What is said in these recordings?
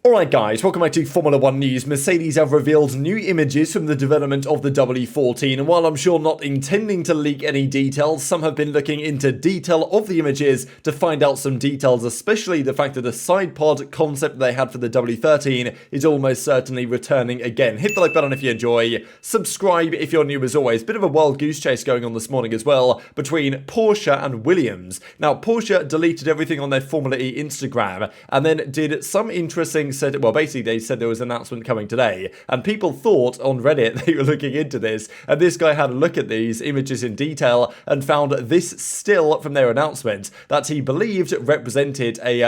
Alright guys, welcome back to Formula 1 News. Mercedes have revealed new images from the development of the W14, and while I'm sure not intending to leak any details, some have been looking into detail of the images to find out some details, especially the fact that the side pod concept they had for the W13 is almost certainly returning again. Hit the like button if you enjoy, subscribe if you're new as always. Bit of a wild goose chase going on this morning as well between Porsche and Williams. Now Porsche deleted everything on their Formula E Instagram and then did some interesting basically they said there was an announcement coming today, and people thought on Reddit they were looking into this, and this guy had a look at these images in detail and found this still from their announcement that he believed represented a,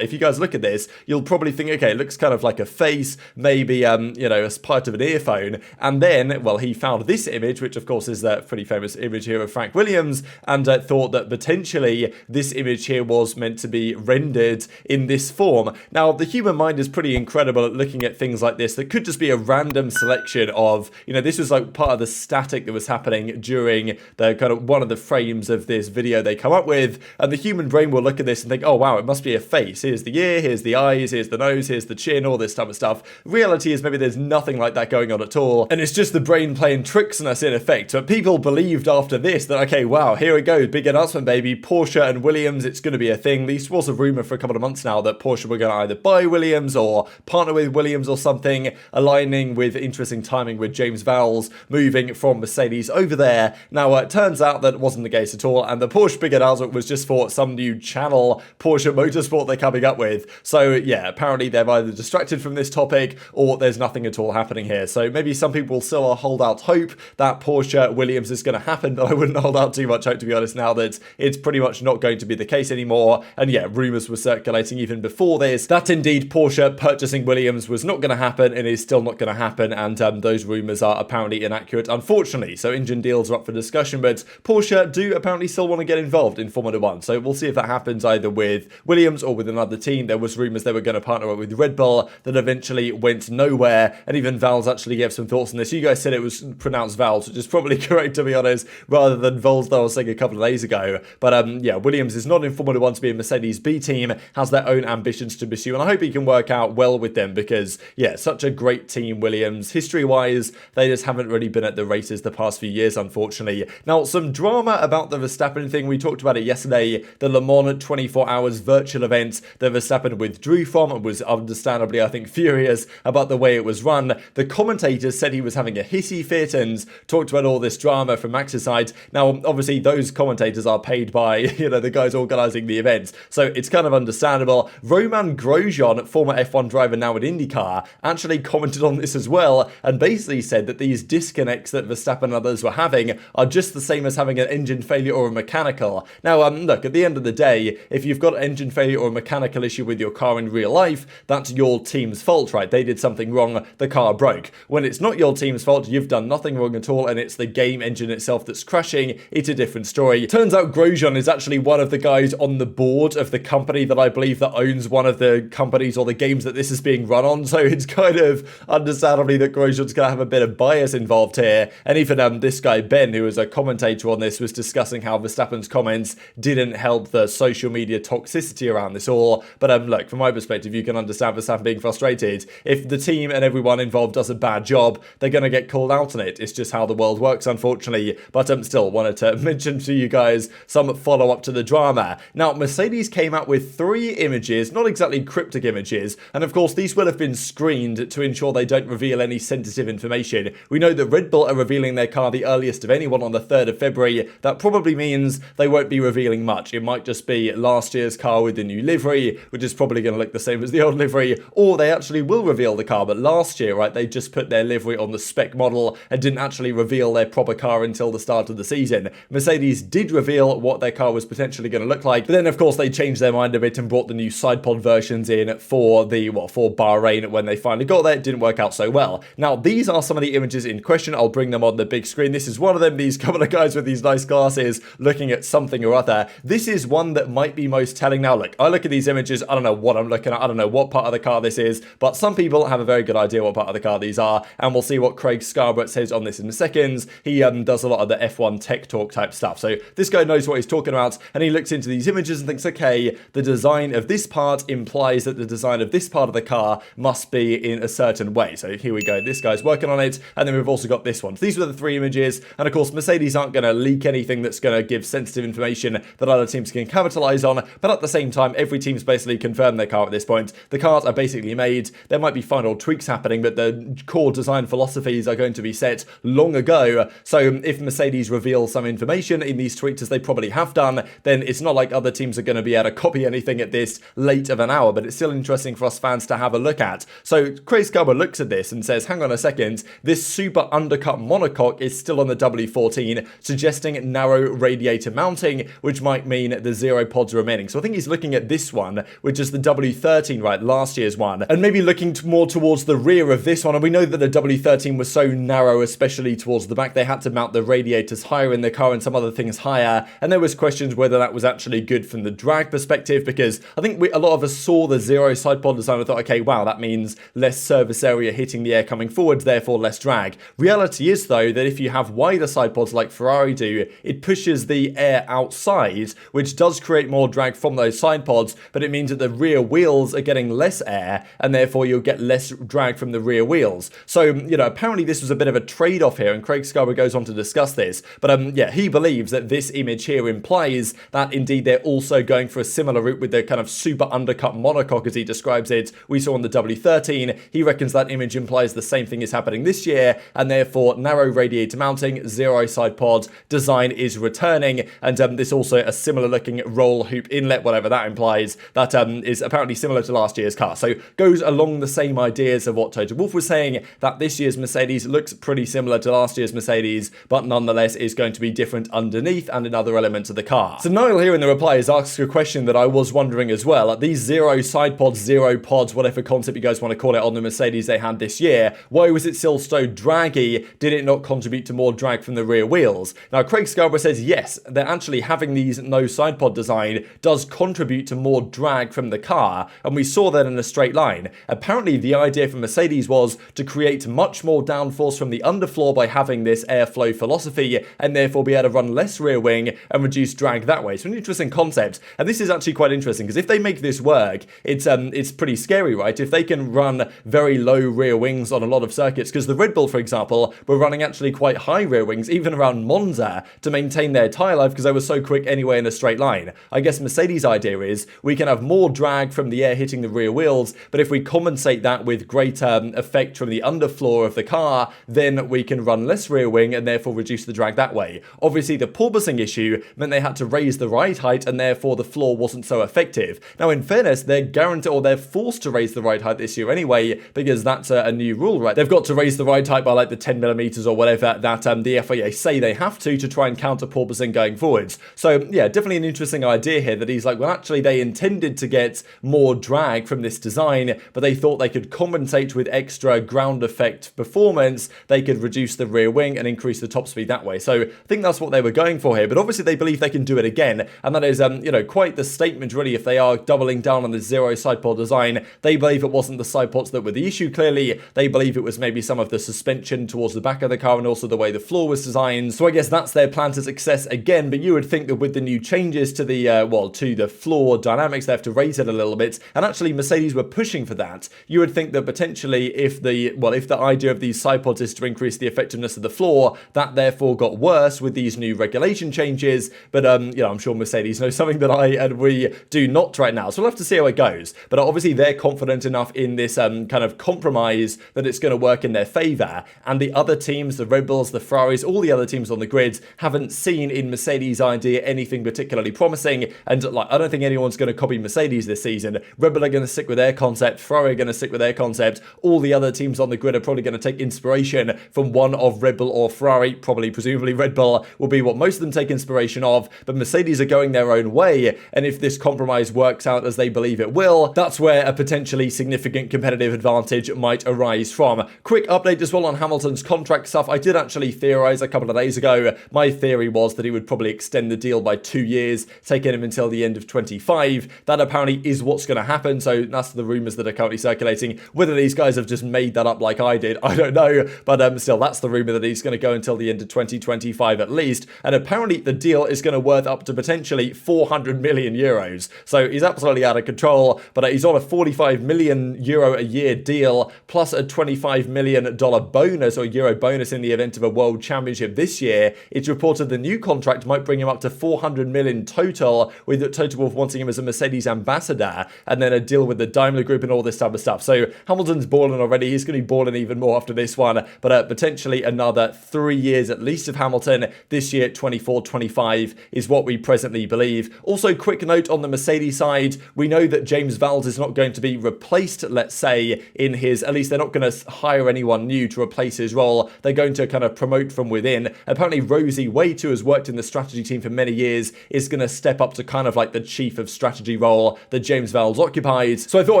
if you guys look at this, you'll probably think, okay, it looks kind of like a face, maybe, as part of an earphone, and then, he found this image, which of course is that pretty famous image here of Frank Williams, and thought that potentially this image here was meant to be rendered in this form. Now, the human mind is pretty incredible at looking at things like this. That could just be a random selection of, this was like part of the static that was happening during the kind of one of the frames of this video they come up with, and the human brain will look at this and think, oh wow, it must be a face. Here's the ear, here's the eyes, here's the nose, here's the chin, all this type of stuff. Reality is maybe there's nothing like that going on at all, and it's just the brain playing tricks on us in effect. But people believed after this that, okay, wow, here we go, big announcement, baby, Porsche and Williams, it's going to be a thing. This was a rumor for a couple of months now that Porsche were going to either buy Williams or partner with Williams or something, aligning with interesting timing with James Vowles moving from Mercedes over there. Now, it turns out that wasn't the case at all, and the Porsche big announcement was just for some new channel, Porsche Motorsport, they're coming up with. So, yeah, apparently they've either distracted from this topic or there's nothing at all happening here. So maybe some people still hold out hope that Porsche Williams is going to happen, but I wouldn't hold out too much hope, to be honest, now that it's pretty much not going to be the case anymore. And yeah, rumours were circulating even before this that indeed Porsche purchasing Williams was not going to happen and is still not going to happen, and those rumours are apparently inaccurate, unfortunately. So engine deals are up for discussion, but Porsche do apparently still want to get involved in Formula 1. So we'll see if that happens either with Williams or with another team. There was rumours they were going to partner up with Red Bull that eventually went nowhere, and even Vowles actually gave some thoughts on this. You guys said it was pronounced Vowles, which is probably correct, to be honest, rather than Vowles that I was saying a couple of days ago. But yeah, Williams is not in Formula 1 to be a Mercedes B team, has their own ambitions to pursue, and I hope he can work out well with them because, yeah, such a great team, Williams. History-wise, they just haven't really been at the races the past few years, unfortunately. Now, some drama about the Verstappen thing. We talked about it yesterday. The Le Mans 24 Hours virtual event that Verstappen withdrew from and was understandably, I think, furious about the way it was run. The commentators said he was having a hissy fit and talked about all this drama from Max's side. Now, obviously, those commentators are paid by, the guys organising the event, so it's kind of understandable. Romain Grosjean, former F1 driver now at IndyCar, actually commented on this as well and basically said that these disconnects that Verstappen and others were having are just the same as having an engine failure or a mechanical. Now, look, at the end of the day, if you've got an engine failure or a mechanical issue with your car in real life, that's your team's fault, right? They did something wrong, the car broke. When it's not your team's fault, you've done nothing wrong at all, and it's the game engine itself that's crashing, it's a different story. Turns out Grosjean is actually one of the guys on the board of the company that I believe that owns one of the companies or the games that this is being run on, so it's kind of understandably that Grosjean's going to have a bit of bias involved here. And even this guy Ben, who was a commentator on this, was discussing how Verstappen's comments didn't help the social media toxicity around this all. But look, from my perspective, you can understand Verstappen being frustrated. If the team and everyone involved does a bad job, they're going to get called out on it. It's just how the world works, unfortunately. But still wanted to mention to you guys some follow-up to the drama. Now, Mercedes came out with 3 images, not exactly cryptic images, and of course these will have been screened to ensure they don't reveal any sensitive information. We know that Red Bull are revealing their car the earliest of anyone on the 3rd of February. That probably means they won't be revealing much. It might just be last year's car with the new livery, which is probably going to look the same as the old livery, or they actually will reveal the car. But last year, right, they just put their livery on the spec model and didn't actually reveal their proper car until the start of the season. Mercedes did reveal what their car was potentially going to look like, but then of course they changed their mind a bit and brought the new sidepod versions in for Bahrain when they finally got there. It didn't work out so well. Now, these are some of the images in question. I'll bring them on the big screen. This is one of them, these couple of guys with these nice glasses looking at something or other. This is one that might be most telling. Now, look, I look at these images, I don't know what I'm looking at, I don't know what part of the car this is, but some people have a very good idea what part of the car these are, and we'll see what Craig Scarborough says on this in seconds. He does a lot of the F1 tech talk type stuff, so this guy knows what he's talking about, and he looks into these images and thinks, okay, the design of this part implies that the design of this part of the car must be in a certain way. So here we go, this guy's working on it, and then we've also got this one. So these were the three images, and of course Mercedes aren't going to leak anything that's going to give sensitive information that other teams can capitalize on, but at the same time every team's basically confirmed their car at this point. The cars are basically made, there might be final tweaks happening, but the core design philosophies are going to be set long ago. So if Mercedes reveal some information in these tweets, as they probably have done, then it's not like other teams are going to be able to copy anything at this late of an hour, but it's still interesting for us fans to have a look at. So Craig Scarborough looks at this and says, hang on a second, this super undercut monocoque is still on the W14, suggesting narrow radiator mounting, which might mean the 0 pods remaining. So I think he's looking at this one, which is the W13, right, last year's one, and maybe looking more towards the rear of this one. And we know that the W13 was so narrow, especially towards the back, they had to mount the radiators higher in the car and some other things higher, and there was questions whether that was actually good from the drag perspective, because I think a lot of us saw the 0 side pod design and thought, okay, wow, that means less surface area hitting the air coming forwards, therefore less drag. Reality is, though, that if you have wider side pods like Ferrari do, it pushes the air outside, which does create more drag from those side pods, but it means that the rear wheels are getting less air, and therefore you'll get less drag from the rear wheels. So, you know, apparently this was a bit of a trade-off here, and Craig Scarborough goes on to discuss this, but yeah, he believes that this image here implies that indeed they're also going for a similar route with the kind of super undercut monocoque, as he describes it, we saw on the W13. He reckons that image implies the same thing is happening this year, and therefore narrow radiator mounting, 0 side pod design is returning, and this also a similar looking roll hoop inlet, whatever that implies, that is apparently similar to last year's car. So goes along the same ideas of what Toto Wolff was saying, that this year's Mercedes looks pretty similar to last year's Mercedes, but nonetheless is going to be different underneath and in other elements of the car. So Niall here in the reply is asking a question that I was wondering as well. These 0 side pods, 0 pods, whatever concept you guys want to call it, on the Mercedes they had this year, why was it still so draggy? Did it not contribute to more drag from the rear wheels? Now Craig Scarborough says yes, that actually having these no side pod design does contribute to more drag from the car, and we saw that in a straight line. Apparently the idea for Mercedes was to create much more downforce from the underfloor by having this airflow philosophy, and therefore be able to run less rear wing and reduce drag that way. So an interesting concept, and this is actually quite interesting, because if they make this work, it's pretty scary, right? If they can run very low rear wings on a lot of circuits, because the Red Bull, for example, were running actually quite high rear wings, even around Monza, to maintain their tyre life, because they were so quick anyway in a straight line. I guess Mercedes' idea is we can have more drag from the air hitting the rear wheels, but if we compensate that with greater effect from the underfloor of the car, then we can run less rear wing and therefore reduce the drag that way. Obviously, the porpoising issue meant they had to raise the ride height, and therefore the floor wasn't so effective. Now, in fairness, they're guaranteed, or they're forced to raise the ride height this year anyway, because that's a new rule, right? They've got to raise the ride height by like the 10 millimeters or whatever that the FIA say they have to try and counter porpoising going forwards. So yeah, definitely an interesting idea here that he's like, well, actually they intended to get more drag from this design, but they thought they could compensate with extra ground effect performance. They could reduce the rear wing and increase the top speed that way. So I think that's what they were going for here, but obviously they believe they can do it again, and that is you know, quite the statement really if they are doubling down on the 0 side pod design. They believe it wasn't the side pods that were the issue, clearly. They believe it was maybe some of the suspension towards the back of the car and also the way the floor was designed. So I guess that's their plan to success again, but you would think that with the new changes to the to the floor dynamics, they have to raise it a little bit, and actually Mercedes were pushing for that. You would think that potentially if the idea of these side pods is to increase the effectiveness of the floor, that therefore got worse with these new regulation changes, but you know, I'm sure Mercedes knows something that I and we do not right now, so we'll have to see how it goes. But obviously they're confident enough in this kind of compromise that it's going to work in their favour, and the other teams, the Red Bulls, the Ferraris, all the other teams on the grid haven't seen in Mercedes' idea anything particularly promising, and like, I don't think anyone's going to copy Mercedes this season. Red Bull are going to stick with their concept, Ferrari are going to stick with their concept, all the other teams on the grid are probably going to take inspiration from one of Red Bull or Ferrari, probably presumably Red Bull will be what most of them take inspiration of, but Mercedes are going their own way, and if this compromise works out as they believe it will, that's where a potentially significant competitive advantage might arise from. Quick update as well on Hamilton's contract stuff. I did actually theorise a couple of days ago, my theory was that he would probably extend the deal by 2 years, taking him until the end of 25. That apparently is what's going to happen, so that's the rumours that are currently circulating. Whether these guys have just made that up like I did, I don't know, but still, that's the rumour that he's going to go until the end of 2025 at least, and apparently the deal is going to worth up to potentially 400 million euros. So he's absolutely out of control, but he's on a €45 million a year deal, plus a $25 million bonus or euro bonus in the event of a world championship this year. It's reported the new contract might bring him up to $400 million total, with Toto Wolff wanting him as a Mercedes ambassador, and then a deal with the Daimler Group and all this type of stuff. So Hamilton's balling already. He's going to be balling even more after this one, but potentially another 3 years at least of Hamilton. This year, 24-25 is what we presently believe. Also, quick note on the Mercedes side, we know that James Vowles is not going to be replaced, let's say, in his, at least they're not going to hire anyone new to replace his role. They're going to kind of promote from within. Apparently, Rosie Wade, who has worked in the strategy team for many years, is going to step up to kind of like the chief of strategy role that James Vowles occupies. So I thought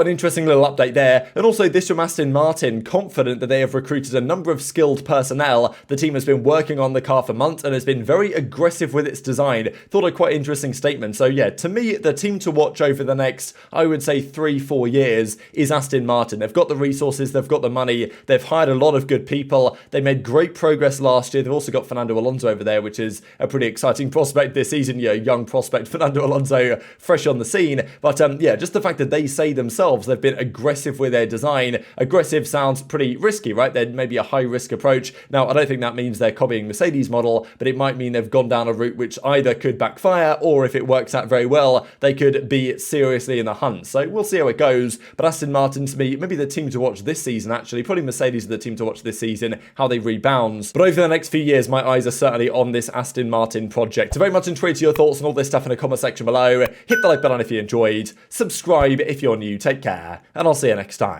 an interesting little update there. And also this from Aston Martin, confident that they have recruited a number of skilled personnel. The team has been working on the car for months and has been very aggressive with its design. Thought a quite interesting statement. So yeah, to me, the team to watch over the next, I would say 3-4 years is Aston Martin. They've got the resources, they've got the money, they've hired a lot of good people. They made great progress last year. They've also got Fernando Alonso over there, which is a pretty exciting prospect this season. Yeah, young prospect Fernando Alonso, fresh on the scene. But yeah, just the fact that they say themselves they've been aggressive with their design. Aggressive sounds pretty risky, right? They're maybe a high risk approach. Now, I don't think that means they're copying Mercedes' model, but it might mean they've gone down a route which either could backfire, or if it works out very well, they could be seriously in the hunt. So we'll see how it goes. But Aston Martin, to me, maybe the team to watch this season, actually. Probably Mercedes are the team to watch this season, how they rebound. But over the next few years, my eyes are certainly on this Aston Martin project. So very much intrigued to your thoughts on all this stuff in the comment section below. Hit the like button if you enjoyed. Subscribe if you're new. Take care, and I'll see you next time.